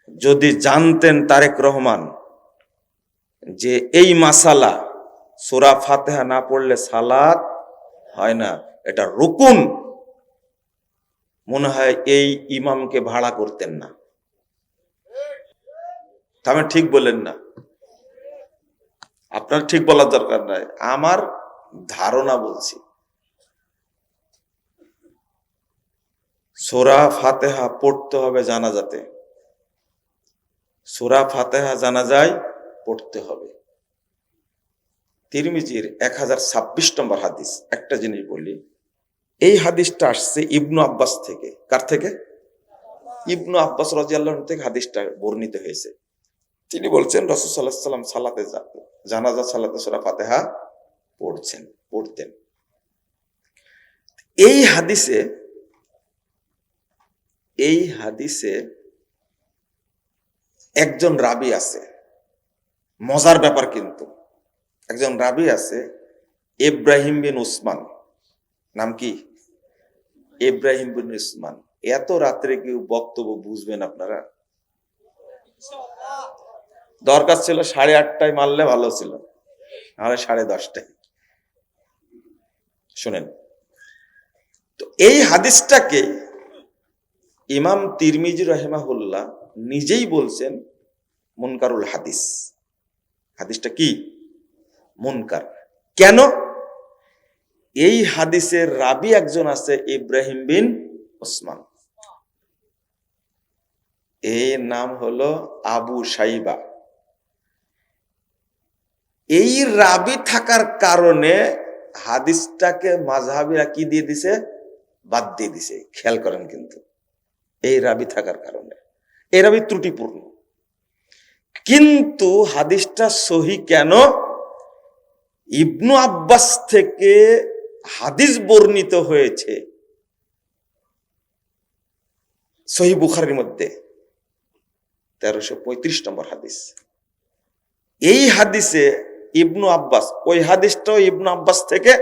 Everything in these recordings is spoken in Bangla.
যদি জানতেন তারেক রহমান যে এই মাসালা সূরা ফাতিহা না পড়লে সালাত হয় না, এটা রুকুন, মনে হয় এই ইমামকে ভাড়া করতেন না। আমি ঠিক বলেন না? আপনার ঠিক বলার দরকার নাই, আমার ধারণা বলছি। সূরা ফাতিহা পড়তে হবে জানাজাতে, সূরা ফাতিহা জানাজায় পড়তে হবে। তিরমিজির 1026 নম্বর হাদিস। একটা জিনিস বলি, এই হাদিসটা আসছে ইবনু আব্বাস থেকে। কার থেকে? ইবনু আব্বাস রাদিয়াল্লাহু আনহু থেকে হাদিসটা বর্ণিত হয়েছে। তিনি বলছেন রাসূল সাল্লাল্লাহু আলাইহি ওয়াসাল্লাম সালাতে জানাজা সালাতে সূরা ফাতিহা পড়তেন। এই হাদিসে একজন রাবী আছে, মজার ব্যাপার কিন্তু। একজন রাবী আছে ইব্রাহিম বিন উসমান, নাম কি? ইব্রাহিম বিন উসমান। এত রাত্রে কেউ বক্তব্য বুঝবেন আপনারা? দরকার ছিল 8:30টায় মারলে ভালো ছিল, নাহলে 10:30টায়। শুনেন তো, এই হাদিসটাকে ইমাম তিরমিজি রাহিমাহুল্লাহ নিজেই বলছেন মুনকারুল হাদিস। হাদিসটা কি? মুনকার। কেন? এই হাদিসের রাবী একজন আছে ইব্রাহিম বিন উসমান, এর নাম হলো আবু সাইবা। এই রাবী থাকার কারণে হাদিসটাকে মাযহাবীরা কি দিয়ে দিছে? বাদ দিয়ে দিছে। খেয়াল করেন কিন্তু, এই রাবী থাকার কারণে। এই রাবী ত্রুটিপূর্ণ, কিন্তু হাদিসটা সহি কেন? ইবনু আব্বাস থেকে হাদিস বর্ণিত হয়েছে সহিহ বুখারীর মধ্যে 1335 নম্বর হাদিস। এই হাদিসে ইবনু আব্বাস, ওই হাদিসটাও ইবনু আব্বাস থেকে,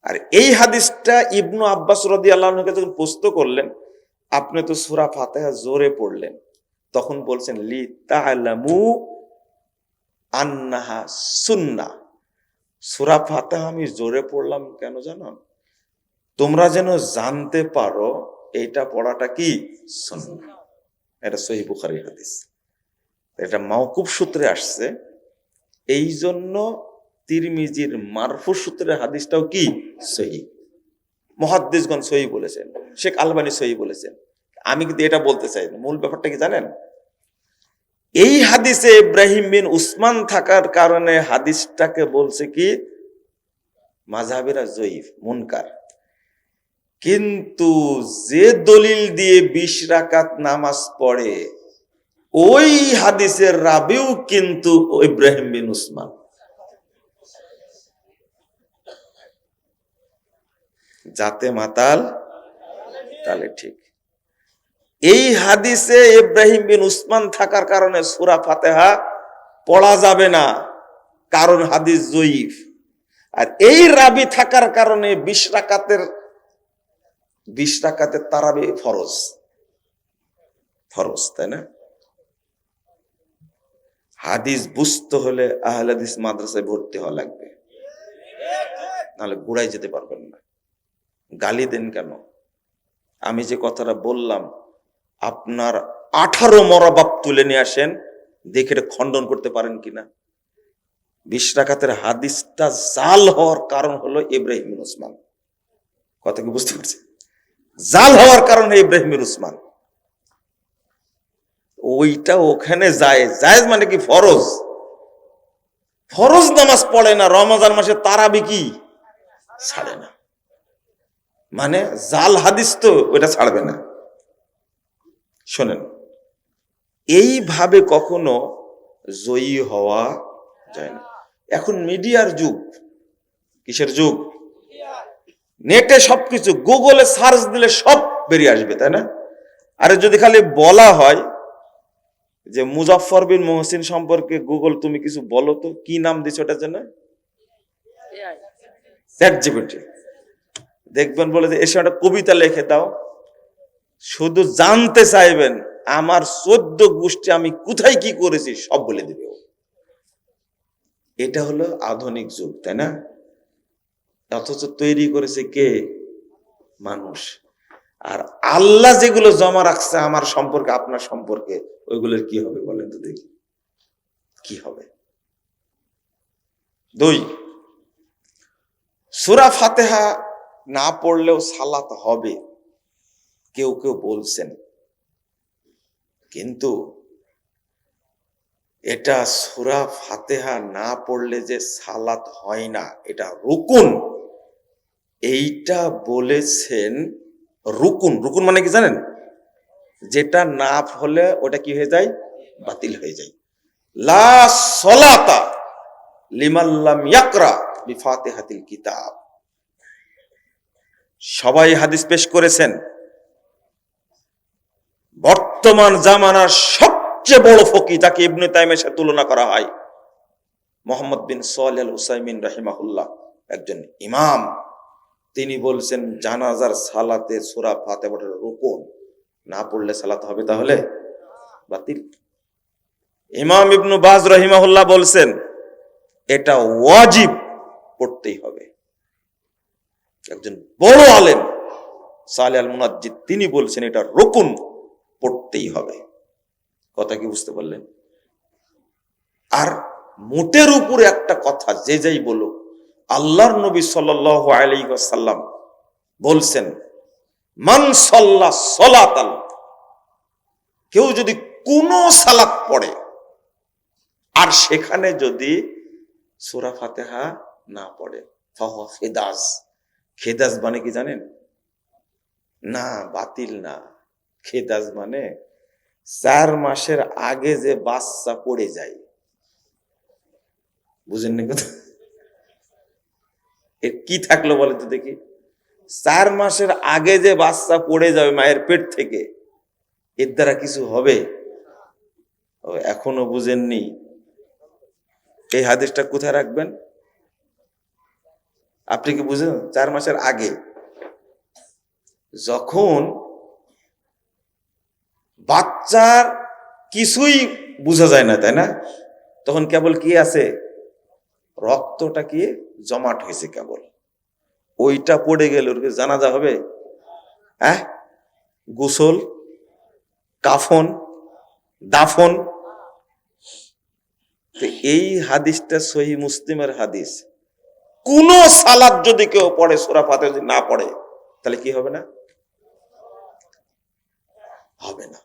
আর এই হাদিসটা ইবনু আব্বাস রাদিয়াল্লাহু আনহুকে যখন প্রশ্ন করলেন, আপনি তো সূরা ফাতিহা জোরে পড়লেন, তখন বলছেন লি তা'লামু আন্নাহা সুন্নাহ। সূরা ফাতিহা আমি জোরে পড়লাম কেন জানো? তোমরা যেন জানতে পারো এইটা পড়াটা কি সুন্নাহ। এটা সহিহ বুখারীর হাদিস, এটা মাওকুফ সূত্রে আসছে। এই জন্য তিরমিজির মারফু সূত্রে হাদিসটাও কি সহিহ। মুহাদ্দিসগণ সহিহ বলেছেন, শেখ আলবানী সহিহ বলেছেন। আমি কিন্তু এটা বলতে চাই না। মূল ব্যাপারটা কি জানেন? এই হাদিসে ইব্রাহিম বিন উসমান থাকার কারণে হাদিসটাকে বলছে কি মাযহাবীরা জয়ীফ, মুনকার। কিন্তু যে দলিল দিয়ে 20 রাকাত নামাজ পড়ে, ওই হাদিসের রাবিও কিন্তু ইব্রাহিম বিন উসমান। যাতে মাতাল তালে ঠিক। এই হাদিসে ইব্রাহিম বিন উসমান থাকার কারণে সূরা ফাতিহা পড়া যাবে না, কারণ হাদিস জয়ীফ। আর এই রাবি থাকার কারণে 20 রাকাতের তারাবি ফরজ, তাই না? হাদিস বুঝতে হলে আহলে হাদিস মাদ্রাসায় ভর্তি হওয়া লাগবে, নাহলে গোড়ায় যেতে পারবেন না। গালি দেন কেন? আমি যে কথাটা বললাম, আপনার 18 মরাবাব তুলে নিয়ে আসেন, দেখে খণ্ডন করতে পারেন কিনা। 20 রাকাতের হাদিসটা জাল হওয়ার কারণ হলো ইব্রাহিম বিন উসমান। কথা কি বুঝতে পারছেন? জাল হওয়ার কারণে ইব্রাহিম বিন উসমান। ওইটা ওখানে জায়েজ মানে কি ফরজ নামাজ পড়ে না, রমজান মাসে তারাবি কি ছাড়ে না, মানে জাল হাদিস তো ওইটা ছাড়বে না। শোনেন, এইভাবে কখনো জয়ী হওয়া যায় না। এখন মিডিয়ার যুগ। কিসের যুগ? নেটে সবকিছু, গুগলে সার্চ দিলে সব বেরিয়ে আসবে, তাই না? আরে যদি খালি বলা হয় যে মুজাফফর বিন মুহসিন সম্পর্কে গুগল তুমি কিছু বলো তো, কি নাম দিছো ওটার জন্য? ChatGPT। দেখবেন বলে যে এসে একটা কবিতা লিখে দাও, শুধু জানতে চাইবেন আমার 14 গোষ্ঠী আমি কোথায় কি করেছি সব বলে দিবে। এটা হলো আধুনিক যুগ, তাই না? অথচ তৈরি করেছে কে? মানুষ। আর আল্লাহ যেগুলো জমা রাখছে আমার সম্পর্কে, আপনার সম্পর্কে, ওইগুলোর কি হবে বলেন তো দেখি, কি হবে? 2, সূরা ফাতিহা না পড়লেও সালাত হবে, কেউ কেউ বলছেন, কিন্তু এটা সূরা ফাতিহা না পড়লে যে সালাত হয় না, এটা রুকুন, এইটা বলেছেন। রুকুন, রুকুন মানে কি জানেন? যেটা না হলে ওটা কি হয়ে যায়? বাতিল হয়ে যায়। লা সলাতা লিমান লাম ইয়াকরা বিফাতিহাতিল কিতাব। সবাই হাদিস পেশ করেছেন। বর্তমান জামানার সবচেয়ে বড় ফকিহ, যাকে ইবনে তাইমিয়ার সাথে তুলনা করা হয়, মুহাম্মদ বিন সালেহ আল উসাইমিন রাহিমাহুল্লাহ, একজন ইমাম, তিনি বলছেন জানাজার সালাতে সূরা ফাতিহা পড়ার রুকুন না পড়লে সালাত হবে তাহলে বাতিল। ইমাম ইবনে বাজ রাহিমাহুল্লাহ বলছেন এটা ওয়াজিব, পড়তেই হবে। একজন বড় আলেম সালেহ আল মুনাজ্জিদ তিনি বলছেন এটা রুকুন, পড়তেই হবে। কথা কি বুঝতে পারলেন? আর মোটের উপরে একটা কথা যে যাই বলুক, আল্লাহর নবী সাল্লাল্লাহু আলাইহি ওয়াসাল্লাম বলছেন মান সাল্লা সালাতান, কেউ যদি কোন সালাত পড়ে আর সেখানে যদি সূরা ফাতিহা না পড়ে, ফাহুয়া খিদাজ। খিদাজ মানে কি জানেন? না, বাতিল না। খিদাজ মানে 4 মাসের আগে যে বাচ্চা পড়ে যায়, বুঝেননি কথা? এর কি থাকলো বলে তো দেখি? 4 মাসের আগে যে বাচ্চা পড়ে যাবে মায়ের পেট থেকে, এর দ্বারা কিছু হবে? এখনো বুঝেননি? এই হাদিসটা কোথায় রাখবেন? আপনি কি বুঝেন? 4 মাসের আগে যখন বাচ্চার কিছুই বোঝা যায় না, তাই না? তখন কেবল কি আছে? রক্তটা কি জমাট হয়েছে কেবল, ওইটা পড়ে গেলে ওর জানাজা হবে? হ্যাঁ, গোসল, কাফন, দাফন। এই হাদিসটা সহিহ মুসলিমের হাদিস। কোন সালাত যদি কেউ পড়ে সূরা ফাতিহা যদি না পড়ে, তাহলে কি হবে না? হবে না।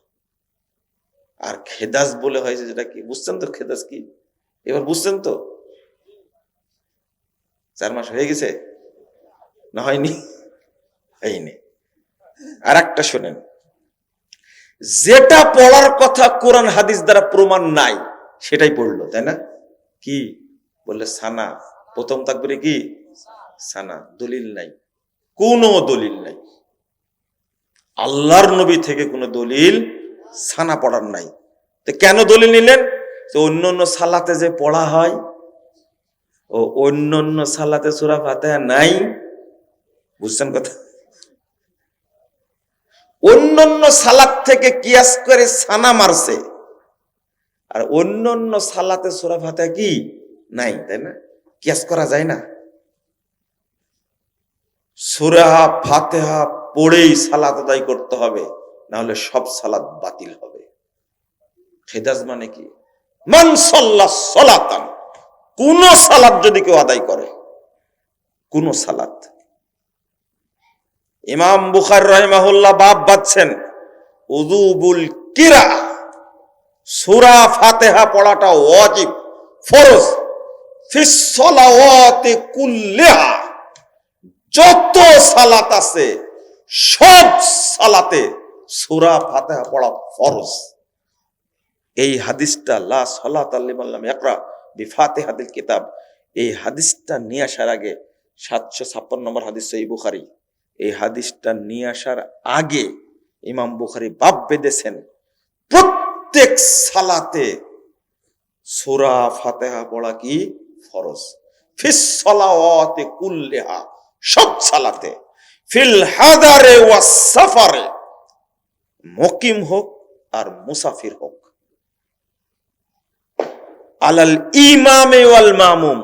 আর খেদাস বলে হয়েছে যেটা, কি বুঝছেন তো? খেদাস কি এবার বুঝছেন তো? 4 মাস হয়ে গেছে না হয়নি? হয়নি। আর একটা শোনেন, যেটা পড়ার কথা কোরআন হাদিস দ্বারা প্রমাণ নাই সেটাই পড়লো, তাই না? কি বললে? সানা। প্রথম তাকবীরে কি সানা? দলিল নাই, কোনো দলিল নাই। আল্লাহর নবী থেকে কোনো দলিল সানা পড়ার নাই। তো কেন দলিল নিলেন? তো অন্য অন্য সালাতে যে পড়া হয়, ও অন্য অন্য সালাতে সূরা ফাতিহা নাই। বুঝছেন কথা? অন্য অন্য সালাত থেকে কিয়াস করে সানা মারছে, আর অন্য অন্য সালাতে সূরা ফাতিহা কি নাই, তাই না? কিয়াস করা যায় না। সূরা ফাতিহা পড়েই সালাত আদায় করতে হবে, না হলে সব সালাত বাতিল হবে। খেদাজ মানে কি? মান সাল্লা সালাতান, কোন সালাত যদি কেউ আদায় করে, কোন সালাত। ইমাম বুখারী রাহিমাহুল্লাহ বাব বাঁধছেন উযুবুল কিরা, সূরা ফাতিহা পড়াটা ওয়াজিব, ফরজ, ফিস সালাওয়াতি কুল্লিহা, যত সালাত আছে সব সালাতে সূরা ফাতিহা পড়া ফরজ। এই হাদিসটা লা সালাতা লিমান লাম ইয়াকরা বিফাতিহাতিল কিতাব, এই হাদিসটা নিয়ে আসার আগে 756 নম্বর হাদিস সহিহ বুখারী, এই হাদিসটা নিয়ে আসার আগে ইমাম বুখারী বাব বেঁধেছেন প্রত্যেক সালাতে সূরা ফাতিহা পড়া কি ফরজ। ফিস সালাওয়াতি কুল্লিহা, সব সালাতে, ফিল হাদারে ওয়াস সাফারে, মুকিম হোক আর মুসাফির হোক, আলাল ইমামে ওয়াল মামুম,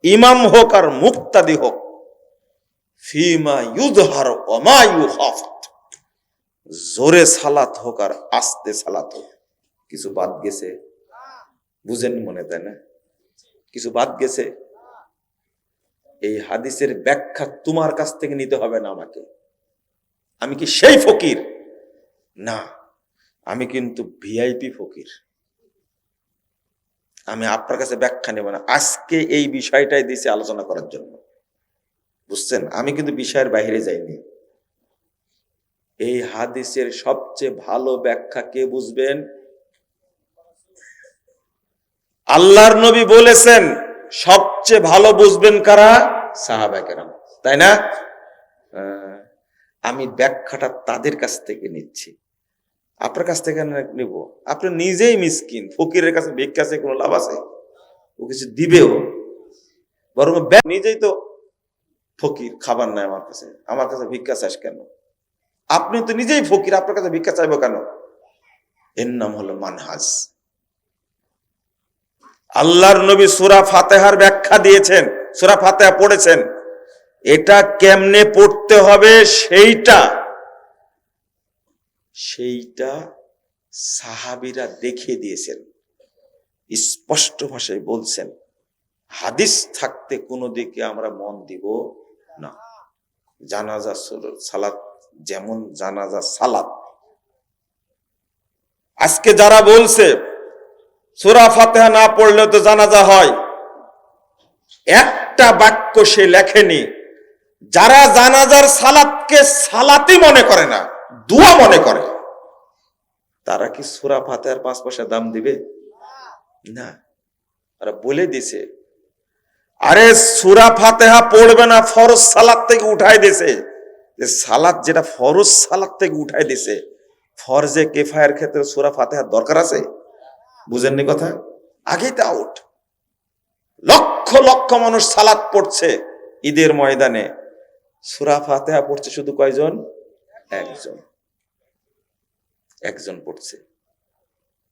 ইমাম হোক আর মুক্তাদি হোক, ফিমা ইউযহার ওয়া মা ইউখাফাত, জোরে সালাত হোক আর আস্তে সালাত হোক। কিছু বাদ গেছে? বুঝেন মনে, তাই না? কিছু বাদ গেছে। এই হাদিসের ব্যাখ্যা তোমার কাছ থেকে নিতে হবে না আমাকে। আমি কি সেই ফকির? না, আমি কিন্তু ভিআইপি ফকির। আমি আপনার কাছে ব্যাখ্যা নেব না। আজকে এই বিষয়টাই দিয়েছি আলোচনা করার জন্য, বুঝছেন? আমি কিন্তু বিষয়ের বাইরে যাইনি। এই হাদিসের সবচেয়ে ভালো ব্যাখ্যা কে বুঝবেন? আল্লাহর নবী বলেছেন সবচেয়ে ভালো বুঝবেন কারা? সাহাবায়ে কেরাম, তাই না? আমি ব্যাখ্যাটা তাদের কাছ থেকে নিচ্ছি, আপনার কাছ থেকে নিব। আপনি নিজেই মিসকিন, ফকিরের কাছে ভিক্ষা চেয়ে কোনো লাভ আছে? ও কিছু দিবেও, বরং নিজেই তো ফকির, খাবার নাই আমার কাছে ভিক্ষা চাস কেন? আপনি তো নিজেই ফকির, আপনার কাছে ভিক্ষা চাইবো কেন? এর নাম হলো মানহাজ। আল্লাহর নবী সূরা ফাতিহার ব্যাখ্যা দিয়েছেন, সূরা ফাতিহা পড়েছেন। এটা কেমনে পড়তে হবে সেইটা সাহাবীরা দেখিয়ে দিয়েছেন, স্পষ্ট ভাষায় বলছেন। হাদিস থাকতে কোনো দিকে আমরা মন দিব না। জানাজা সালাত যেমন জানাজা সালাত, আজকে যারা বলছে সূরা ফাতিহা না পড়লেও তো জানাজা হয়, একটা বাক্য সে লেখেনি। যারা জানাজার সালাতকে সালাতই মনে করে না, দোয়া মনে করে, তারা কি সূরা ফাতিহার 5 পয়সা দাম দিবে? না। আর বলে দিছে, আরে সূরা ফাতিহা পড়বে না, ফরজ সালাত থেকে উঠাই দিছে। যে সালাত যেটা ফরজ সালাত থেকে উঠাই দিছে, ফরজে কিফায়ার ক্ষেত্রে সূরা ফাতিহার দরকার আছে? বুঝেননি কথা? আগেই তো আউট। লক্ষ লক্ষ মানুষ সালাত পড়ছে ঈদের ময়দানে, সূরা ফাতিহা পড়ছে শুধু কয়জন? একজন পড়ছে।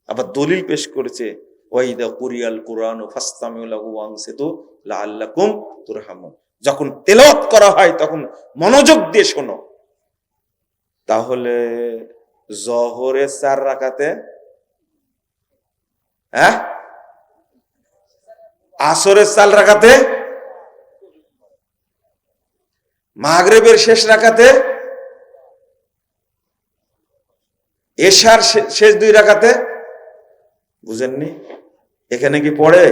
আবার দলিল পেশ করেছে, ওয়াইদা কুরিয়াল কুরআন ফাসতামিউ লাহু ওয়ানসিতু লাআল্লাকুম তুরহামুন, যখন তেলাওয়াত করা হয় তখন মনোযোগ দিয়ে শোনো। তাহলে জোহরে 4 রাকাতে, আসরে 4 রাকাতে, মাগরিবের শেষ রাকাতে, এশার শেষ 2 রাকাতে। বুঝেননি? এখানে কি পড়ে?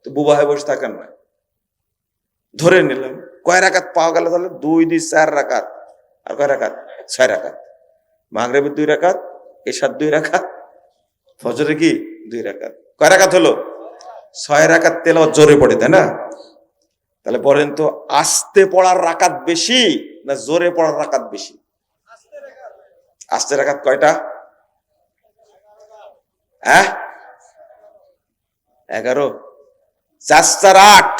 তো বুবা হয়ে বসে থাকেন না। ধরে নিলাম কয় রাকাত পাওয়া গেল, তাহলে 2 2 4 রাকাত। আর কয় রাকাত? 6 রাকাত। মাগরিবের 2 রাকাত, এশার 2 রাকাত, ফজরে কি 2 রাকাত। কয় রাকাত হলো? 6 রাকাত তেলাওয়াত জোরে পড়ে, তাই না? তাহলে বলেন তো, আস্তে পড়ার রাকাত বেশি না জোরে পড়ার রাকাত বেশি? আস্তে রাকাত কয়টা? 11। 4 4 8,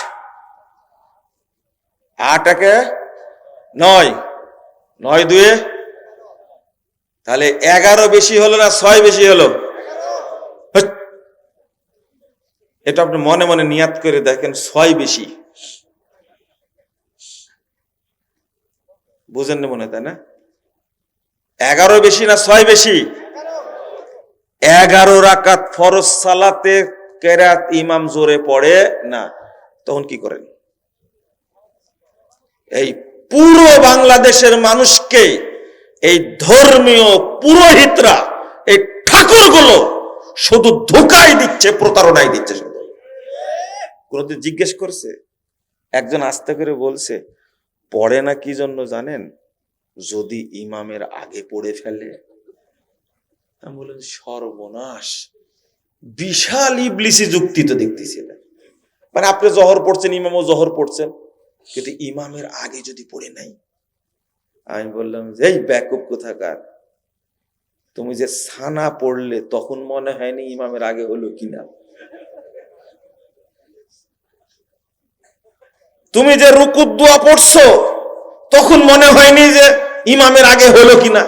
8 একে 9, 9 2, তাহলে 11 বেশি হলো না 6 বেশি হলো? এটা আপনি মনে মনে নিয়াত করে দেখেন, 6 বেশি। বুঝেন না মনে, তাই না? 11 বেশি না 6 বেশি? 11 রাকাত ফরজ সালাতে কেরাত ইমাম জোরে পড়ে না, তখন কি করেন? এই পুরো বাংলাদেশের মানুষকে এই ধর্মীয় পুরোহিতরা, এই ঠাকুরগুলো শুধু ধোঁকাই দিচ্ছে, প্রতারণাই দিচ্ছে। শুধু কোনদিন জিজ্ঞেস করছে? একজন আস্তে করে বলছে, পড়ে না কি জন্য জানেন? যদি ইমামের আগে পড়ে ফেলে। আমি বললেন, সর্বনাশ, বিশাল ইবলিসি যুক্তি তো দেখতেছি এটা। মানে আপনি জহর পড়ছেন, ইমামও জহর পড়ছেন, কিন্তু ইমামের আগে যদি পড়ে নাই। আমি বললাম, এই ব্যাকুব কোথাকার, তুমি যে সানা পড়লে তখন মনে হয়নি ইমামের আগে হলো কিনা? তুমি যে রুকুত দোয়া পড়ছো তখন মনে হয়নি যে ইমামের আগে হলো কিনা?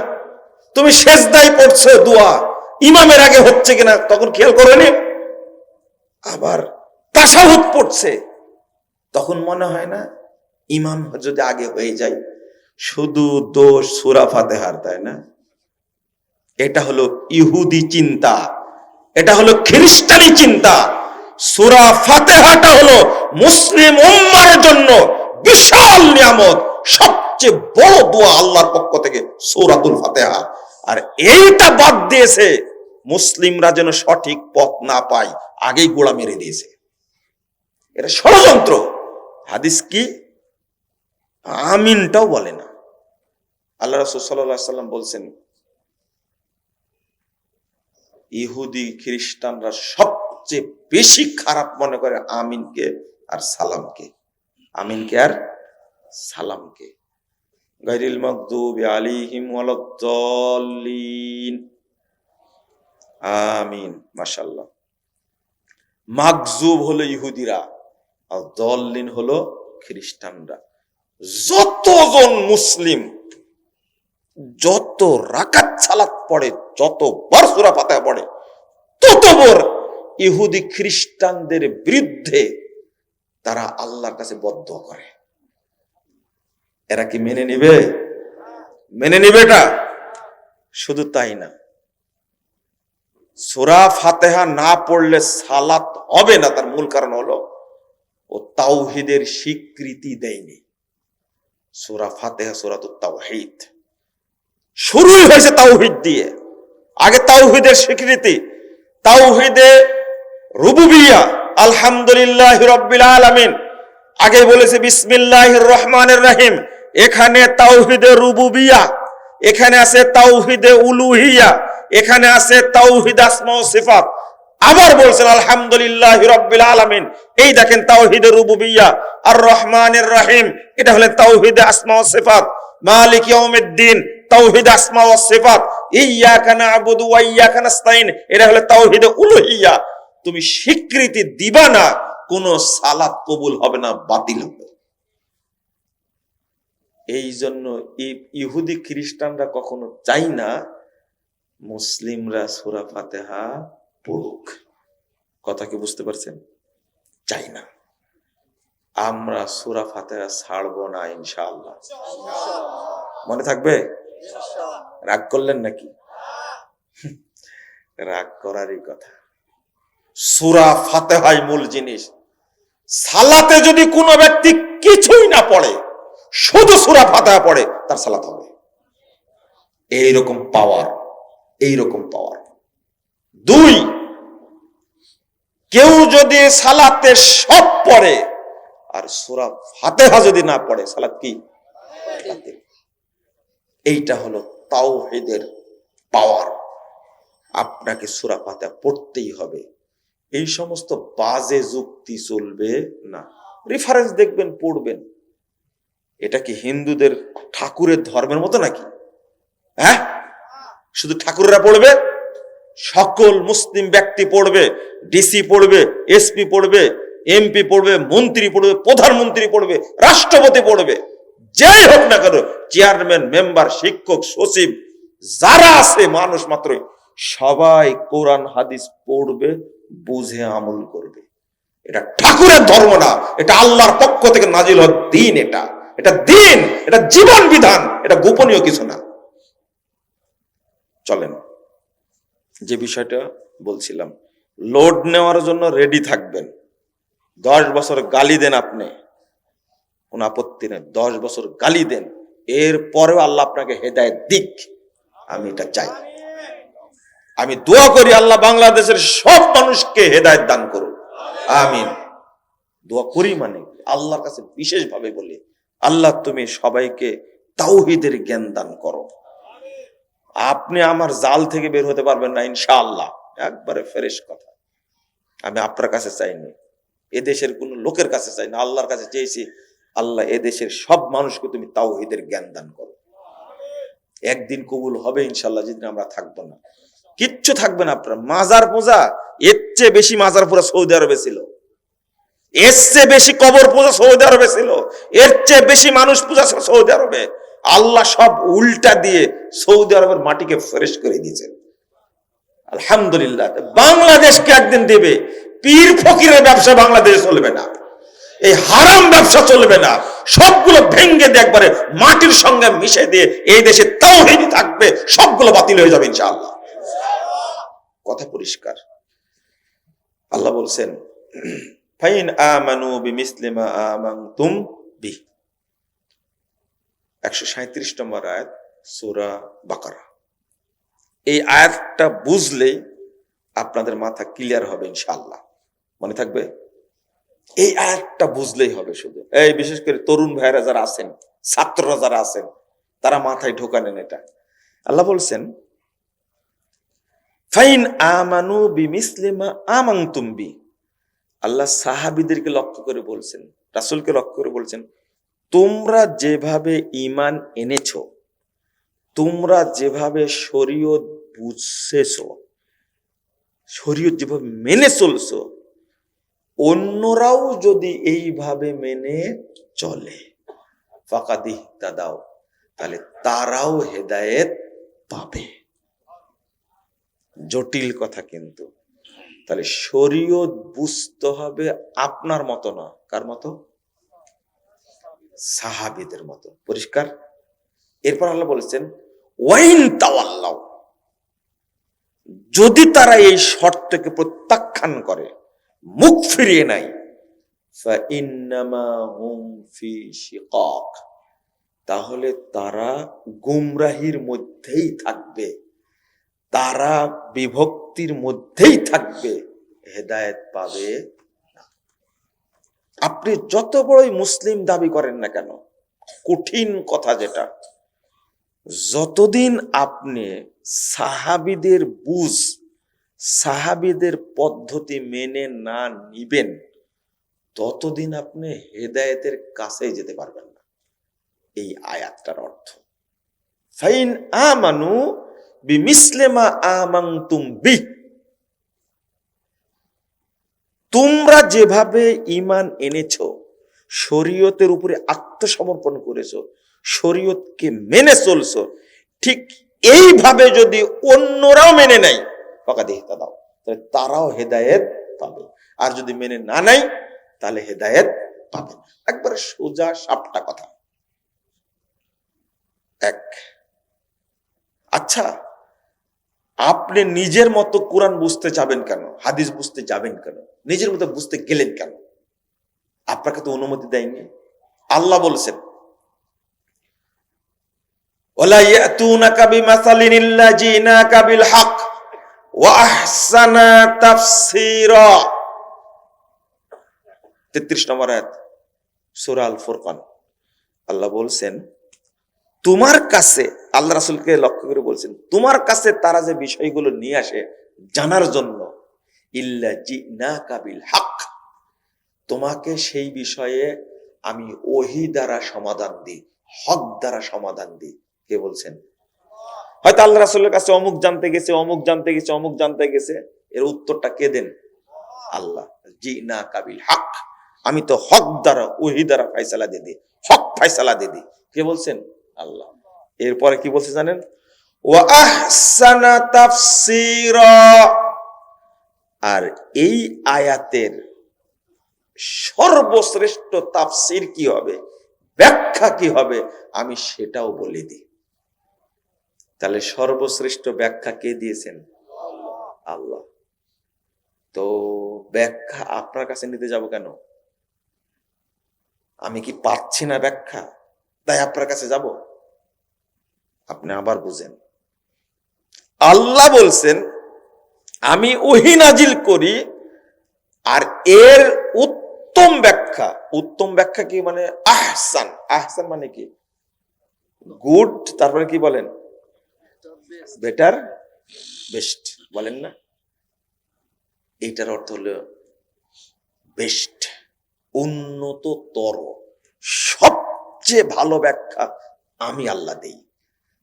তুমি সেজদায় পড়ছো দোয়া, ইমামের আগে হচ্ছে কিনা তখন খেয়াল করেনি, আবার তাশাহুদ পড়ছে, তখন মনে হয় না ইমাম যদি আগে হয়ে যায় শুধু দোষ সূরা ফাতিহার, তাই না? এটা হলো ইহুদি চিন্তা, এটা হলো খ্রিস্টানি চিন্তা। সূরা ফাতিহাটা হলো মুসলিম উম্মার জন্য বিশাল নিয়ামত, সবচেয়ে বড় দোয়া আল্লাহর পক্ষ থেকে সূরাতুল ফাতিহা। আর এইটা বাদ দিয়েছে মুসলিমরা যেন সঠিক পথ না পায়, আগেই গোড়া মেরে দিয়েছে। এটা ষড়যন্ত্র। হাদিস কি? আমিনটাও বলে না। আল্লাহ রাসূল সাল্লাল্লাহু আলাইহি ওয়াসাল্লাম বলছেন, ইহুদি খ্রিস্টানরা সবচেয়ে বেশি খারাপ মনে করে আমিনকে আর সালামকে, আমিনকে আর সালামকে। গায়রিল মাগদুবি আলাইহিম ওয়ালাদ-দাল্লিন। আমিন, মাশাআল্লাহ। মাগজুব হলো ইহুদিরা আর দাল্লিন হলো খ্রিস্টানরা। যতজন মুসলিম যত রাকাত সালাত পড়ে, যতবার সূরা ফাতিহা পড়ে, ততবার ইহুদি খ্রিস্টানদের বিরুদ্ধে তারা আল্লাহর কাছে বদদোয়া করে। এরা কি মেনে নিবে? মেনে নিবে এটা? শুধু তাই না, সূরা ফাতিহা না পড়লে সালাত হবে না। তার মূল কারণ হলো ও তাওহীদের স্বীকৃতি দেয়নি। সূরা ফাতিহা সূরাতুত তাওহীদ, শুরুই হয়েছে তাওহীদ দিয়ে। আগে তাওহীদের স্বীকৃতি, তাওহীদে রুবুবিয়্যাহ, আলহামদুলিল্লাহি রাব্বিল আলামিন। আগে বলেছে বিসমিল্লাহির রহমানির রহিম, এখানে তাওহীদে রুবুবিয়্যাহ, এখানে আছে তাওহীদে উলুহিয়্যাহ, এখানে আছে তাওহীদ আসমা ও সিফাত। আবার বলছেন আলহামদুলিল্লাহি রাব্বিল আলামিন। এই দেখেন তাওহীদে রুবুবিয়্যাহ আর রহমানির রহিম, এটা হলো তাওহীদে আসমা ও সিফাত। মালিক ইয়াউমিদ্দিন, তাওহীদ আসমা ওয়াস সিফাত। ইয়্যাকা না'বুদু ওয়া ইয়্যাকা নাস্তাইন, এটা হলো তাওহীদে উলুহিয়্যাহ। তুমি স্বীকৃতি দিবা না, কোন সালাত কবুল হবে না, বাতিল হবে। এই জন্য ইহুদি খ্রিস্টানরা কখনো চাই না মুসলিমরা সূরা ফাতিহা পড়ুক। কথা কি বুঝতে পারছেন? চাই না। আমরা সূরা ফাতিহা ছাড়বো না ইনশাআল্লাহ। মনে থাকবে? রাগ করলেন নাকি? রাগ করারই কথা। সূরা ফাতিহাই মূল জিনিস। সালাতে যদি কোনো ব্যক্তি কিছুই না পড়ে, শুধু সূরা ফাতিহা পড়ে, তার সালাত হবে। এইরকম পাওয়ার, এইরকম পাওয়ার। দুই, কেউ যদি সালাতে সব পড়ে আর সূরা ফাতিহা যদি না পড়ে, সালাত কি? এইটা হলো তাওহীদের পাওয়ার। আপনাকে সূরা ফাতিহা পড়তেই হবে। এই সমস্ত বাজে যুক্তি চলবে না। রেফারেন্স দেখবেন, পড়বেন। এটা কি হিন্দুদের ঠাকুরের ধর্মের মতো নাকি? হ্যাঁ, শুধু ঠাকুররা পড়বে? সকল মুসলিম ব্যক্তি পড়বে, ডিসি পড়বে, এসপি পড়বে, এমপি পড়বে, মন্ত্রী পড়বে, প্রধানমন্ত্রী পড়বে, রাষ্ট্রপতি পড়বে, যেই হোক না কেন, চেয়ারম্যান, মেম্বার, শিক্ষক, সচিব, যারা আছে মানুষ মাত্রই, সবাই কোরআন হাদিস পড়বে, বুঝে আমল করবে। এটা ঠাকুরের ধর্ম না, এটা আল্লাহর পক্ষ থেকে নাজিল হওয়া দ্বীন। এটা দ্বীন, এটা জীবন বিধান, এটা গোপনীয় কিছু না। চলেন, যে বিষয়টা বলছিলাম, লোড নেওয়ার জন্য রেডি থাকবেন। 10 বছর গালি দেন আপনি, কোন আপত্তি নেই, 10 বছর গালি দেন, এর পরেও আল্লাহ আপনাকে হেদায়েত দিক, আমি এটা চাই। আমি দোয়া করি আল্লাহ বাংলাদেশের সব মানুষকে হেদায়েত দান করুন, আমিন। দোয়া করি মানে আল্লাহর কাছে বিশেষ ভাবে বলি, আল্লাহ তুমি সবাইকে তাওহীদের জ্ঞান দান করো। আপনি আমার জাল থেকে বের হতে পারবেন না ইনশাআল্লাহ, একবারে ফ্রেশ কথা। আমি আপনার কাছে চাইনি, এদেশের কোন লোকের কাছে চাই না, আল্লাহর কাছে চেয়েছি, আল্লাহ এদেশের সব মানুষকে তুমি তাওহীদের জ্ঞান দান করো। একদিন কবুল হবে ইনশাআল্লাহ, যেদিন আমরা থাকবো না, কিচ্ছু থাকবে না। আপনার মাজার পূজা, এর চেয়ে বেশি মাজার পূজা সৌদি আরবে ছিল, এর চেয়ে বেশি কবর পূজা সৌদি আরবে ছিল, এর চেয়ে বেশি মানুষ পূজা সৌদি আরবে। আল্লাহ সব উল্টা দিয়ে সৌদি আরবের মাটিকে ফ্রেশ করে দিয়েছেন। আলহামদুলিল্লাহ। বাংলাদেশকে একদিন দেবে, পীর ফকিরের ব্যবসা বাংলাদেশে চলবে না, এই হারাম ব্যবসা চলবে না, সবগুলো ভেঙ্গে দিয়ে একবারে মাটির সঙ্গে মিশে দিয়ে এই দেশে তাওহীদ থাকবে, সবগুলো বাতিল হয়ে যাবে ইনশাআল্লাহ। কথা পরিষ্কার। আল্লাহ বলছেন ফাইন আমানু বিমিসলি মা আমানতুম বি, 137 নম্বর আয়াত সূরা বাকারা। এই আয়াতটা বুঝলেই আপনাদের মাথা ক্লিয়ার হবে ইনশাআল্লাহ, মনে থাকবে। এই আয়াতটা বুঝলেই হবে শুধু। এই বিশেষ করে তরুণ ভাইরা যারা আছেন, ছাত্ররা যারা আছেন, তারা মাথায় ঢোকা নেন এটা। আল্লাহ বলছেন ফাইন আমানু বিমিসলি মা আমানতুম বি। আল্লাহ সাহাবীদেরকে লক্ষ্য করে বলছেন, রাসূলকে লক্ষ্য করে বলছেন, তোমরা যেভাবে ঈমান এনেছো, তোমরা যেভাবে শরীয়ত বুঝেছো, শরীয়ত যেভাবে মেনে চলছো, অন্যরাও যদি এইভাবে মেনে চলে ফাকাদ ইহতাদাও, তাহলে তারাও হেদায়েত পাবে। জটিল কথা কিন্তু। তাহলে শরীয়ত বুঝতে হবে আপনার মতো না, কার মতো? সাহাবীদের মতো। পরিষ্কার। এরপর আল্লাহ বলেছেন ওয়াইন তাওয়াল্লাও, যদি তারা এই শর্তকে প্রত্যাখ্যান করে, মুখ ফিরিয়ে নেয়, ফাইন্নামা হুম ফি শিকাক, তাহলে তারা গুমরাহির মধ্যেই থাকবে, তারা বিভক্তির মধ্যেই থাকবে, হেদায়েত পাবে না। আপনি যত বড়ই মুসলিম দাবি করেন না কেন, কঠিন কথা যেটা, যতদিন আপনি সাহাবীদের বুঝ, সাহাবীদের পদ্ধতি মেনে না নিবেন, ততদিন আপনি হেদায়েতের কাছেই যেতে পারবেন না। এই আয়াতটার অর্থ ফাইন আমানু বিমিসলি মা আমানতুম বি, তোমরা যেভাবে ঈমান এনেছো, শরীয়তের উপরে আত্মসমর্পণ করেছো, শরীয়তকে মেনে চলছো, ঠিক এইভাবে যদি অন্যরাও মেনে নেয় ফাকাদ ইহতাদাও, তাহলে তারাও হেদায়েত পাবে। আর যদি মেনে না নেয় তাহলে হেদায়েত পাবে না। একবারে সোজা সাপটা কথা। এক, আচ্ছা আপনি নিজের মতো কোরআন বুঝতে যাবেন কেন, হাদিস বুঝতে যাবেন কেন, নিজের মতো বুঝতে গেলেন কেন? আপনাকে তো অনুমতি দেয়নি। আল্লাহ বলছেন ওয়ালা ইয়াতুনাকা বিমাসালিন ইল্লা জিনাকা বিল হক ওয়া আহসানা তাফসীরা, 33 নম্বর আয়াত সূরা আল ফুরকান। আল্লাহ বলছেন তোমার কাছে, আল্লাহ রাসূলকে লক্ষ্য করে বলছেন, তোমার কাছে তারা যে বিষয়গুলো নিয়ে আসে জানার জন্য, ইল্লা জিনাকা বিল হক, তোমাকে সেই বিষয়ে আমি ওহী দ্বারা সমাধান দিই, হক দ্বারা সমাধান দিই। কে বলছেন? হয়তো আল্লাহ রাসূলের কাছে অমুক জানতে গেছে, অমুক জানতে গেছে, অমুক জানতে গেছে, এর উত্তরটা কে দেন? আল্লাহ। জিনাকা বিল হক, আমি তো হক দ্বারা, ওহী দ্বারা ফয়সালা দিয়ে দিই, হক ফয়সালা দিয়ে দিই। কে বলছেন? আল্লাহ। এরপরে কি বলছে জানেন? ওয়া আহসানা তাফসীরা, আর এই আয়াতের সর্বশ্রেষ্ঠ তাফসীর কি হবে, ব্যাখ্যা কি হবে, আমি সেটাও বলে দিই। তাহলে সর্বশ্রেষ্ঠ ব্যাখ্যা কে দিয়েছেন? আল্লাহ। তো ব্যাখ্যা আপনার কাছে নিতে যাব কেন? আমি কি পাচ্ছি না ব্যাখ্যা তাই আপনার কাছে যাব? আপনি আবার বুঝেন, আল্লাহ বলছেন আমি ওহী নাজিল করি, আর এর উত্তম ব্যাখ্যা, উত্তম ব্যাখ্যা কি মানে আহসান, আহসান মানে কি? গুড, তারপরে কি বলেন? বেটার, বেস্ট বলেন না? এইটার অর্থ হলো বেস্ট, উন্নততর, সবচেয়ে ভালো ব্যাখ্যা আমি আল্লাহ দেই।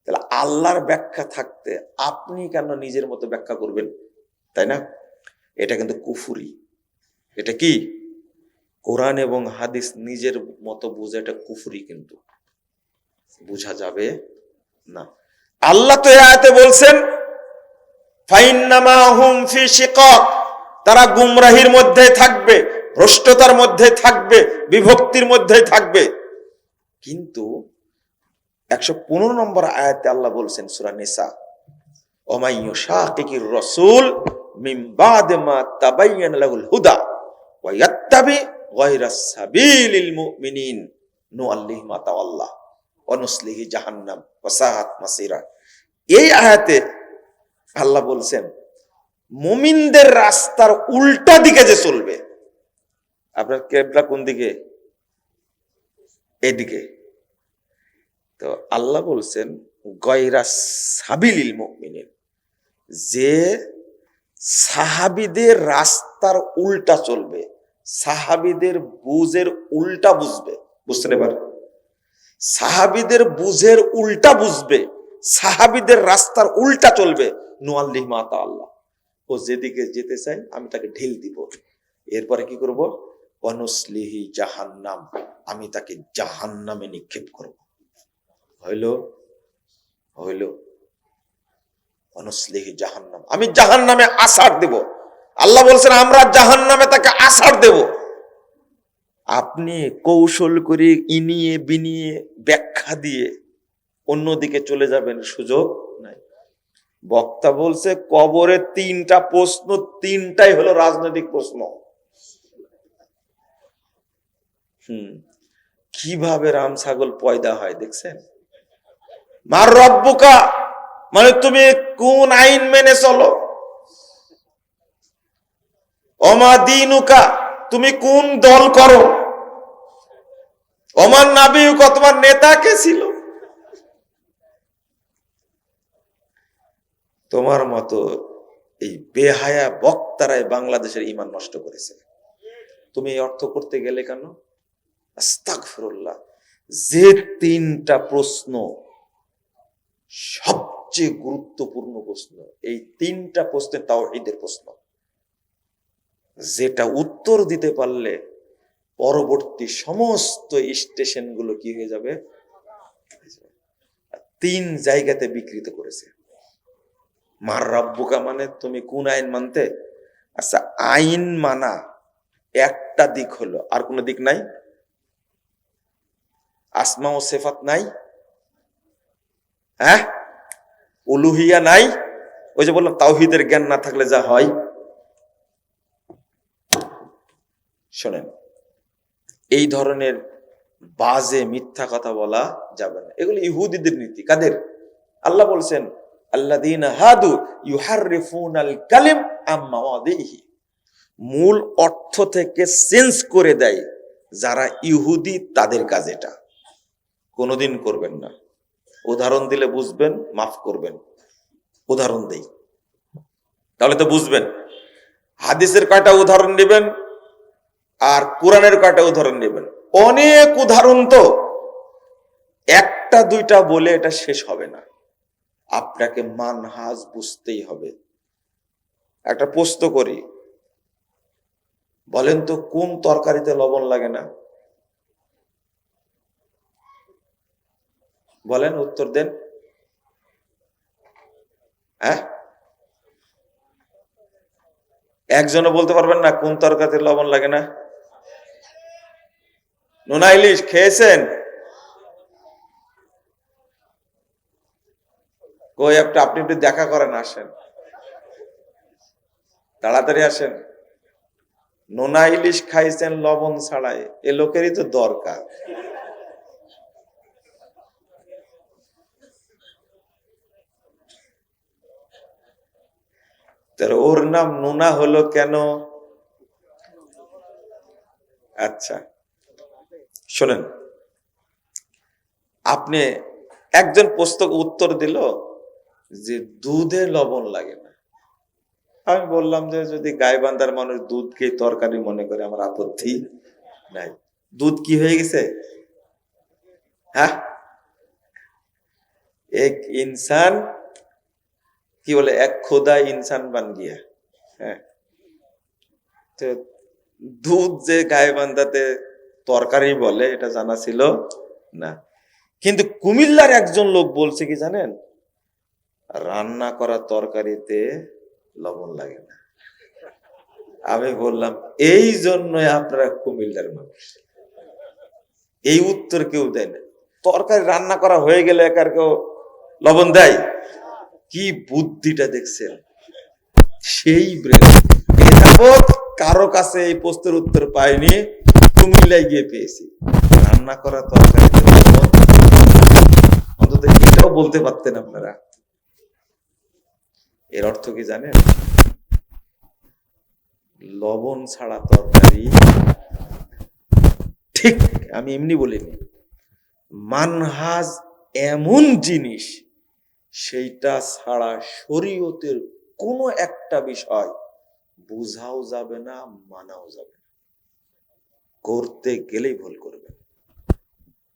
তাহলে আল্লাহর ব্যাখ্যা থাকতে আপনি কেন নিজের মতো ব্যাখ্যা করবেন? তাই না? এটা কিন্তু কুফরি। এটা কি? কোরআন এবং হাদিস নিজের মতো বুঝে, এটা কুফরি, কিন্তু বুঝা যাবে না। আল্লাহ তো এই আয়াতে বলছেন ফাইন্নামা হুম ফি শিকাক, তারা গুমরাহির মধ্যে থাকবে, ভ্রষ্টতার মধ্যে থাকবে, বিভক্তির মধ্যে থাকবে। কিন্তু 115 নম্বর আয়াতে আল্লাহ বলছেন সূরা নিসা, ওমাই ইউশাকিকির রাসূল মিন বাদি মা তাবায়্যানা লাহুল হুদা ওয়া ইয়াত্তাবি গায়রাস সাবিলিল মুমিনিন নুআল্লিহি মা তাওয়াল্লা ওয়া নুসলিহি জাহান্নাম ওয়া সাআত মাসীরা। এই আয়াতে আল্লাহ বলছেন মুমিনদের রাস্তার উল্টা দিকে যে চলবে, আপনার কিবলা কোন দিকে? এদিকে। তো আল্লাহ বলছেন গায়রাস সাবিলিল মুমিনিন, যে সাহাবীদের রাস্তার উল্টা চলবে, সাহাবীদের বুঝের উল্টা বুঝবে, বুঝতে এবার সাহাবীদের বুঝের উল্টা বুঝবে, সাহাবীদের রাস্তার উল্টা চলবে, নুআল্লিহি মা তাআল্লা, ও যেদিকে যেতে চাই আমি তাকে ঢেল দিব। এরপরে কি করব? ওয়ানুসলিহি জাহান্নাম, আমি তাকে জাহান্নামে নিক্ষেপ করব। হইল হইল ওয়ানুসলিহি জাহান্নাম, আমি জাহান্নামে আছাড় দেব। আল্লাহ বলছেন আমরা জাহান্নামে তাকে আছাড় দেব। আপনি কৌশল করে ইনিয়ে বিনিয়ে ব্যাখ্যা দিয়ে অন্যদিকে চলে যাবেন, সুযোগ নাই। বক্তা বলছে কবরে 3টা প্রশ্ন, 3টাই হলো রাজনৈতিক প্রশ্ন। কিভাবে রাম ছাগল পয়দা হয় দেখছেন? মার রব্বুকা মানে তুমি কোন আইন মেনে চলো, ওমা দীনুকা তুমি কোন দল করো, ওমান নাবিয়ুকা তোমার নেতা কে ছিল। তোমার মতো এই বেহায়া বক্তারাই বাংলাদেশের ঈমান নষ্ট করেছে। তুমি এই অর্থ করতে গেলে কেন? আস্তাগফিরুল্লাহ। যে 3টা প্রশ্ন সবচেয়ে গুরুত্বপূর্ণ প্রশ্ন, এই 3টা প্রশ্নে তাওহীদের প্রশ্ন, যেটা উত্তর দিতে পারলে পরবর্তী সমস্ত স্টেশনগুলো কি হয়ে যাবে? 3 জায়গাতে বিকৃত করেছে। মার রব্বুকা মানে তুমি কোন আইন মানতে? আচ্ছা, আইন মানা একটা দিক হলো, আর কোন দিক নাই? আসমা ও সিফাত নাই, হ্যাঁ, উলুহিয়া নাই। ওই যে বললাম তাওহীদের জ্ঞান না থাকলে যা হয়। শোনেন, এই ধরনের বাজে মিথ্যা কথা বলা যাবে না। এগুলো ইহুদিদের নীতি। কাদের? আল্লাহ বলছেন আল্লাযীনা হাদু ইউহাররিফুনাল কালিম আম মাওয়াদিহি, মূল অর্থ থেকে চেঞ্জ করে দেয় যারা ইহুদি, তাদের কাজ এটা। কোনোদিন করবেন না। উদাহরণ দিলে বুঝবেন, মাফ করবেন। উদাহরণ দেই তাহলে তো বুঝবেন। হাদিসের কয়টা উদাহরণ নেবেন আর কোরআনের কয়টা উদাহরণ নেবেন? অনেক উদাহরণ, তো একটা দুইটা বলে এটা শেষ হবে না। আপনাকে মানহাজ বুঝতেই হবে। একটা প্রশ্ন করি, বলেন তো কোন তরকারিতে লবণ লাগে না? বলেন, উত্তর দেন। হ্যাঁ, একজনও বলতে পারবেন না কোন তরকারিতে লবণ লাগে না? নোনা ইলিশ খেয়েছেন? কই আপনি একটু দেখা করেন, আসেন, তাড়াতাড়ি আসেন। নোনা ইলিশ খাইছেন লবণ ছাড়াই, এ লোকেরই তো দরকার। ওর নাম নোনা হলো কেন? আচ্ছা শোনেন, আপনি একজন প্রশ্ন উত্তর দিল যে দুধে লবণ লাগে না। আমি বললাম যে যদি গাইবান্ধার মানুষ দুধকে তরকারি মনে করে আমার আপত্তি নাই। দুধ কি হয়ে গেছে? হ্যাঁ, এক ইনসান কি বলে, এক খোদা ইনসান বান গিয়া। হ্যাঁ, তো দুধ যে গাইবান্ধাতে তরকারি বলে এটা জানা ছিল না। কিন্তু কুমিল্লার একজন লোক বলছে কি জানেন, রান্না করা তরকারিতে লবণ লাগে না। আমি বললাম এই জন্যই আপনারা কুমিল্লার মানুষ। এই উত্তর কেউ দেয় না। তরকারি রান্না করা হয়ে গেলে একার কেউ লবণ দেয়? কি বুদ্ধিটা দেখছেন, সেই ব্রেন। কারো কাছে এই প্রশ্নের উত্তর পাইনি, কুমিল্লায় গিয়ে পেয়েছি। রান্না করা তরকারিতে লবণ, অন্তত এটাও বলতে পারতেন আপনারা। এর অর্থ কি জানেন? লবণ ছাড়া তরকারি, ঠিক আমি এমনি বলিনি, মানহাজ এমন জিনিস সেইটা ছাড়া শরীয়তের কোনো একটা বিষয় বুঝাও যাবে না, মানাও যাবে না। করতে গেলেই ভুল করবে,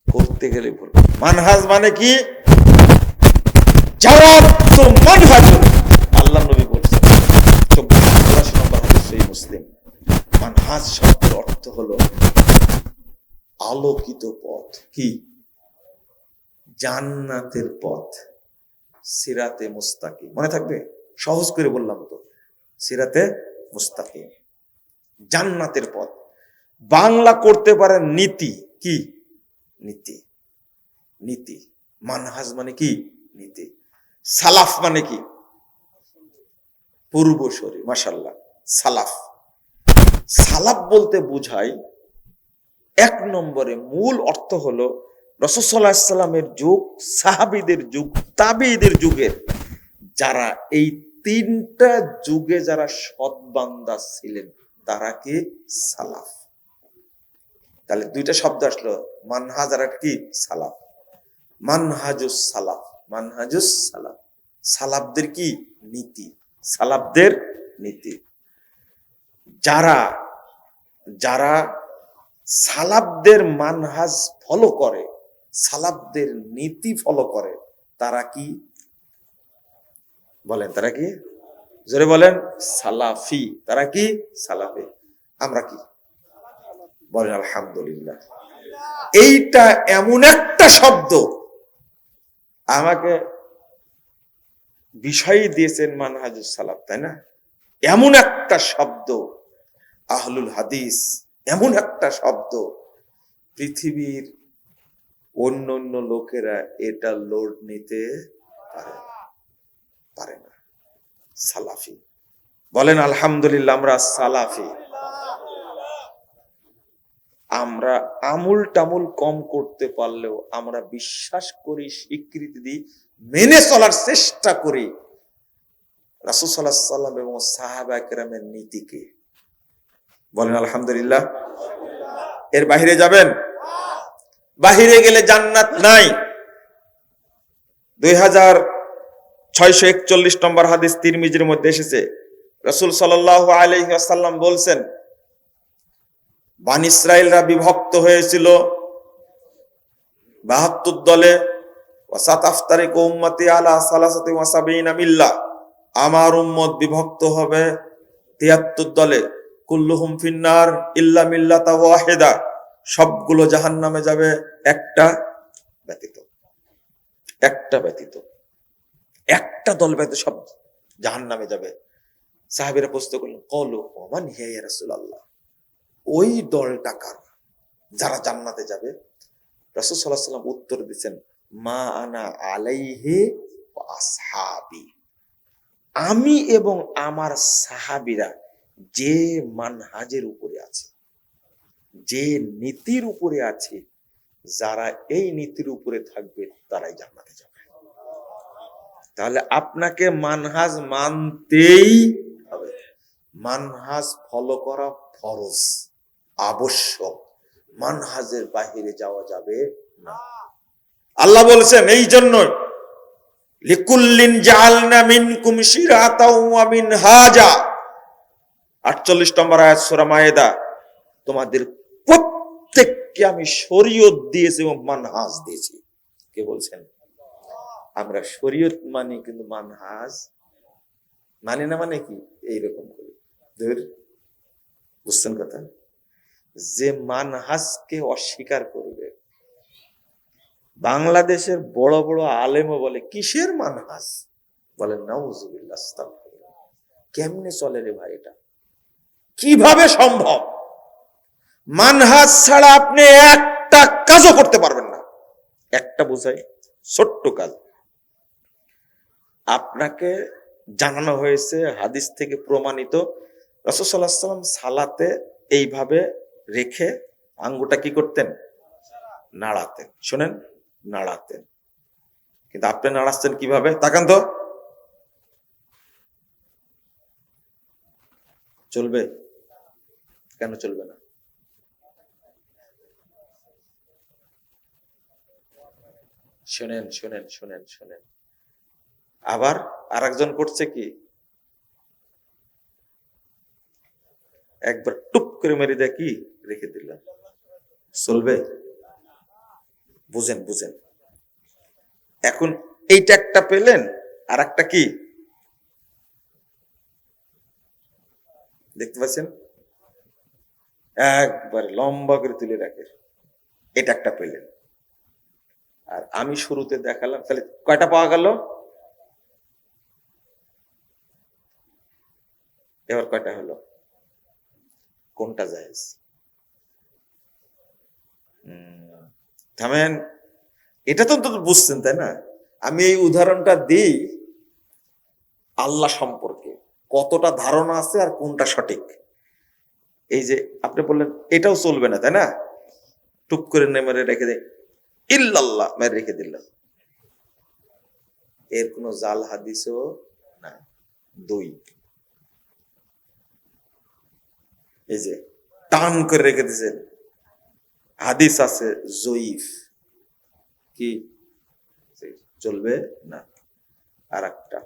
করতে গেলেই ভুল। মানহাজ মানে কি? আল্লাহ নবী বলছেন 84 নম্বর হাদিস সহিহ মুসলিম, মানহাজ শব্দের অর্থ হলো আলোকিত পথ। কি? জান্নাতের পথ, সিরাতে মুস্তাকিম। মনে থাকবে? সহজ করে বললাম তো, সিরাতে মুস্তাকিম, জান্নাতের পথ। বাংলা করতে পারেন নীতি। কি? নীতি, নীতি। মানহাজ মানে কি? নীতি। সালাফ মানে কি? পূর্বসূরি। মাশাআল্লাহ, সালাফ। সালাফ বলতে বোঝায়, এক নম্বরে মূল অর্থ হলো রাসূল সাল্লাল্লাহু আলাইহি সাল্লামের যুগ, সাহাবীদের যুগ, তাবেঈদের যুগের যারা এই তিনটা যুগে যারা সৎ বান্দা ছিলেন তারা কি? সালাফ। তাহলে দুইটা শব্দ আসলো, মানহাজ আর কি? সালাফ। মানহাজুস সালাফ, মানহাজুস সালাফ, সালাফদের কি? নীতি, সালাফদের নীতি। যারা যারা সালাফদের মানহাজ ফলো করে, সালাফদের নীতি ফলো করে, তারা কি বলেন? তারা কি? জোরে বলেন। সালাফি। তারা কি? সালাফি। আমরা কি বলেন? আলহামদুলিল্লাহ। এইটা এমন একটা শব্দ, আমাকে বিষয় দিয়েছেন মানহাজুস সালাফ, তাই না? এমন একটা শব্দ, আহলুল হাদিস, এমন একটা শব্দ, পৃথিবীর অন্য অন্য লোকেরা এটা লোড নিতে পারে না। সালাফি বলেন আলহামদুলিল্লাহ। আমরা সালাফি। আমরা আমুল টামুল কম করতে পারলেও আমরা বিশ্বাস করি, স্বীকৃতি দিই, মেনে চলার চেষ্টা করি রাসূল সাল্লাল্লাহু আলাইহি সাল্লাম এবং সাহাবায়ে কেরামের নীতিকে। বলেন আলহামদুলিল্লাহ। এর বাহিরে যাবেন? বাহিরে গেলে জান্নাত নাই। 2641 নম্বর হাদিস তিরমিজির মধ্যে এসেছে, রাসূল সাল্লাল্লাহু আলাইহি ওয়াসাল্লাম বলছেন, বনী ইসরাইলরা বিভক্ত হয়েছিল 72 দলে। ওয়াসাতাফতারিকু উম্মতি আলা সালাসাতি ওয়া সাবিনা মিল্লাহ, আমার উম্মত বিভক্ত হবে 73 দলে। কুল্লুহুম ফিন্নার ইল্লা মিল্লাতা ওয়াহিদা, সবগুলো জাহান্নামে যাবে একটা ব্যতীত, একটা ব্যতীত, একটা দল ব্যতীত সব জাহান্নামে যাবে। সাহাবীরা প্রশ্ন করলেন, ক্বালু ওমান হিয়া ইয়া রাসূলুল্লাহ, ওই দলটা কারা যারা জান্নাতে যাবে? রাসূল সাল্লাল্লাহু আলাইহি ওয়াসাল্লাম উত্তর দিয়েছেন, মা আনা আলাইহি ওয়া আসহাবি, আমি এবং আমার সাহাবীরা যে মানহাজের উপরে আছে, যে নীতির উপরে আছে, যারা এই নীতির উপরে থাকবে তারাই জান্নাতে যাবে। তাহলে আপনাকে মানহাজ মানতেই হবে, মানহাজ ফলো করা ফরজ, আবশ্যক, মানহাজের বাহিরে যাওয়া যাবে না। আল্লাহ বলেছেন এই জন্য, লিকুল্লিন জাআলনা মিনকুম শিরাতাও ওয়া মিনহাজা, 48 নম্বর আয়াত সূরা মায়েদা, তোমাদের প্রত্যেককে আমি শরীয়ত দিয়েছি এবং মানহাজ দিয়েছি। কে বলছেন? আমরা শরীয়ত মানি কিন্তু মানহাজ মানি না। মানে কি? এইরকম করে বুঝছেন কথা? যে মানহাজকে অস্বীকার করবে, বাংলাদেশের বড় বড় আলেমও বলে কিসের মানহাজ? বলেন নাউজুবিল্লাহ, আস্তাগফিরুল্লাহ। কেমনে চলে রে ভাই? এটা কিভাবে সম্ভব? মানহাজ ছাড়া আপনি একটা কাজও করতে পারবেন না। একটা বোঝাই, ছোট্ট কাজ। আপনাকে জানানো হয়েছে হাদিস থেকে প্রমাণিত, রাসূল সাল্লাল্লাহু আলাইহি ওয়াসাল্লাম সালাতে এইভাবে রেখে আঙ্গুলটা কি করতেন? নাড়াতেন। শোনেন, নাড়াতেন। কিন্তু আপনি নাড়াচ্ছেন কিভাবে? তাকান তো। চলবে? কেন চলবে না? শোনেন শোনেন শোনেন শোনেন, আবার আরেকজন করছে কি, একবার টুপ করে মেরে দেয়, কি রেখে দিলাম। চলবে? বুঝেন বুঝেন। এখন এইটা একটা পেলেন, আর একটা কি দেখতে পাচ্ছেন? একবার লম্বা করে তুলে রাখে, এটা একটা পেলেন। আর আমি শুরুতে দেখালাম, তাহলে কয়টা পাওয়া গেল? এবার কয়টা হলো? কোনটা জায়েজ? থামেন, এটা তো বুঝছেন তাই না? আমি এই উদাহরণটা দিই আল্লাহ সম্পর্কে কতটা ধারণা আছে আর কোনটা সঠিক। এই যে আপনি বললেন এটাও চলবে না তাই না, টুপ করে মেরে রেখে দেয়, ইল্লাল্লাহ মেরে রেখে দিলাম, এর কোন জাল হাদিসও না। দুই, এই যে টান করে রেখে দিয়েছেন, হাদিস আছে জয়ীফ, কি চলবে না। আর একটা,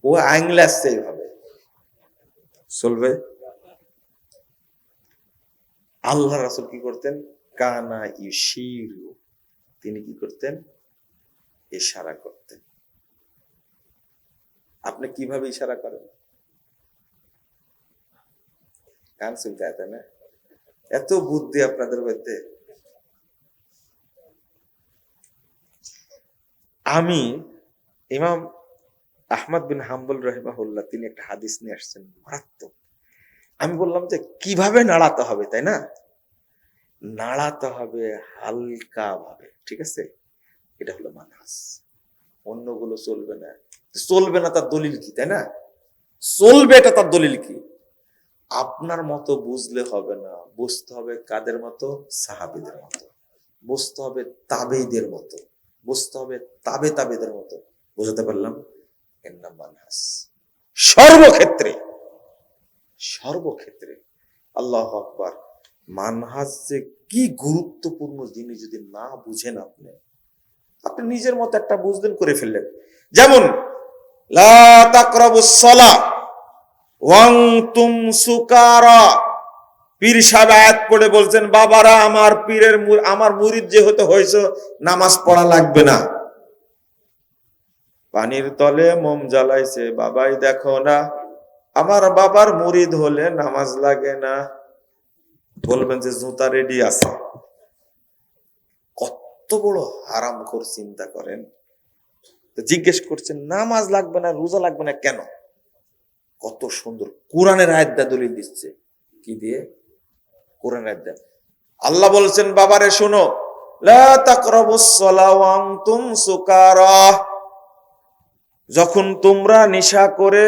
ও আংলে আসছে এইভাবে, চলবে? আল্লাহ রাসূল কি করতেন? কানা ইউশিরু, তিনি কি করতেন? ইশারা করতেন। আপনি কিভাবে ইশারা করেন? কান চুলকায় তাই না? এত বুদ্ধি আপনাদের মধ্যে। আমি ইমাম আহমদ বিন হাম্বল রাহিমাহুল্লাহ, তিনি একটা হাদিস নিয়ে আসছেন মারাত্মক। আমি বললাম যে কিভাবে নাড়াতে হবে তাই না, নাড়াতে হবে হালকা ভাবে, ঠিক আছে? এটা হলো মানহাজ। অন্যগুলো চলবে না। চলবে না তার দলিল কি তাই না? চলবে এটা তার দলিল কি? আপনার মতো বুঝলে হবে না, বুঝতে হবে কাদের মতো? সাহাবীদের মতো, বুঝতে হবে তাবেঈদের মতো, বুঝতে হবে তাবে তাবেদের মতো। বুঝাতে পারলাম? এর নাম মানহাজ। সর্বক্ষেত্রে সর্বক্ষেত্রে আল্লাহু আকবার। মানহাজ যে কি গুরুত্বপূর্ণ জিনিস যদি না বুঝেন আপনি, আপনি নিজের মতো একটা বুঝলেন, করে ফেললেন। যেমন লা তাকরাবুস সালাহ ওয়া আনতুম সুকারা, পীর সাহেব আয়াত পড়ে বলছেন, বাবারা আমার পীরের আমার মুরিদ যেহেতু হয়েছে, নামাজ পড়া লাগবে না। পানির তলে মোম জ্বালাইছে বাবাই দেখো না, আমার বাবার মুরিদ হলে নামাজ লাগে না। বলবেন যে জুতা রেডি আছে। কত বড় হারামখোর, চিন্তা করেন। জিজ্ঞেস করছেন নামাজ লাগবে না, রোজা লাগবে না কেন? কত সুন্দর কোরআনের আয়াত দলিল দিচ্ছে। কি দিয়ে? কোরআনের আয়াত। আল্লাহ বলছেন বাবারে শোনো, লা তাকরাবুস সালাহ ওয়া আনতুম সুকারা, যখন তোমরা নেশা করে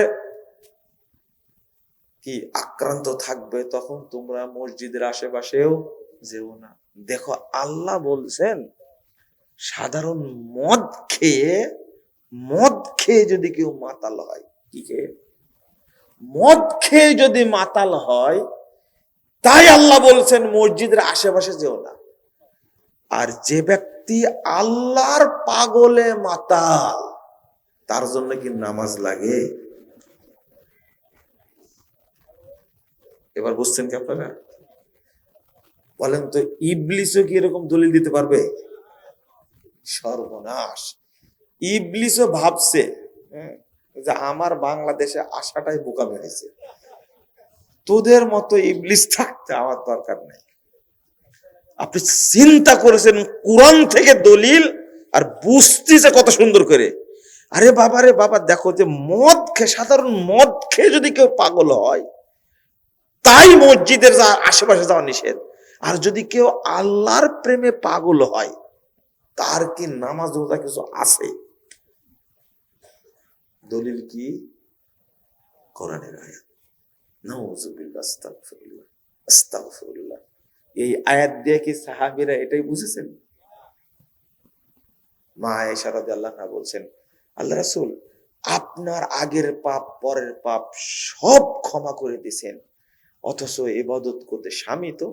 কি আক্রান্ত থাকবে তখন তোমরা মসজিদের আশেপাশেও যেও না। দেখো আল্লাহ বলছেন সাধারণ মদ খেয়ে যদি কেউ মাতাল হয়, কি খেয়ে? মদ খেয়ে যদি মাতাল হয়, তাই আল্লাহ বলছেন মসজিদের আশেপাশে যেও না। আর যে ব্যক্তি আল্লাহর পাগলে মাতাল, তার জন্য কি নামাজ লাগে? এবার বুঝছেন কি আপনারা? বলেন তো, ইবলিসও কি এরকম দলিল দিতে পারবে? সর্বনাশ। ইবলিসও ভাবছে যে আমার বাংলাদেশে আসাটাই বোকামি হয়েছে, তোদের মতো ইবলিস থাকতে আমার দরকার নাই। আপনি চিন্তা করেছেন কোরআন থেকে দলিল আর বুঝতেছে কত সুন্দর করে, আরে বাবা রে বাবা, দেখো যে মদ খেয়ে, সাধারণ মদ খেয়ে যদি কেউ পাগল হয়, তাই মসজিদের আশেপাশে যাওয়া নিষেধ। আর যদি কেউ আল্লাহর প্রেমে পাগল হয়, তার কি নামাজ রোজা কিছু আছে? দলিল কি? কোরআনের আয়াত। নাউযুবিল্লাহ, আস্তাগফিরুল্লাহ, আস্তাগফিরুল্লাহ। এই আয়াত দিয়ে কি সাহাবীরা এটাই বুঝেছেন? মা আয়েশা রাদিয়াল্লাহু আনহা বলছেন, আল্লাহ রাসূল, আপনার আগের পাপ পরের পাপ সব ক্ষমা করে দিয়েছেন, অথচ ইবাদত করতে স্বামী তো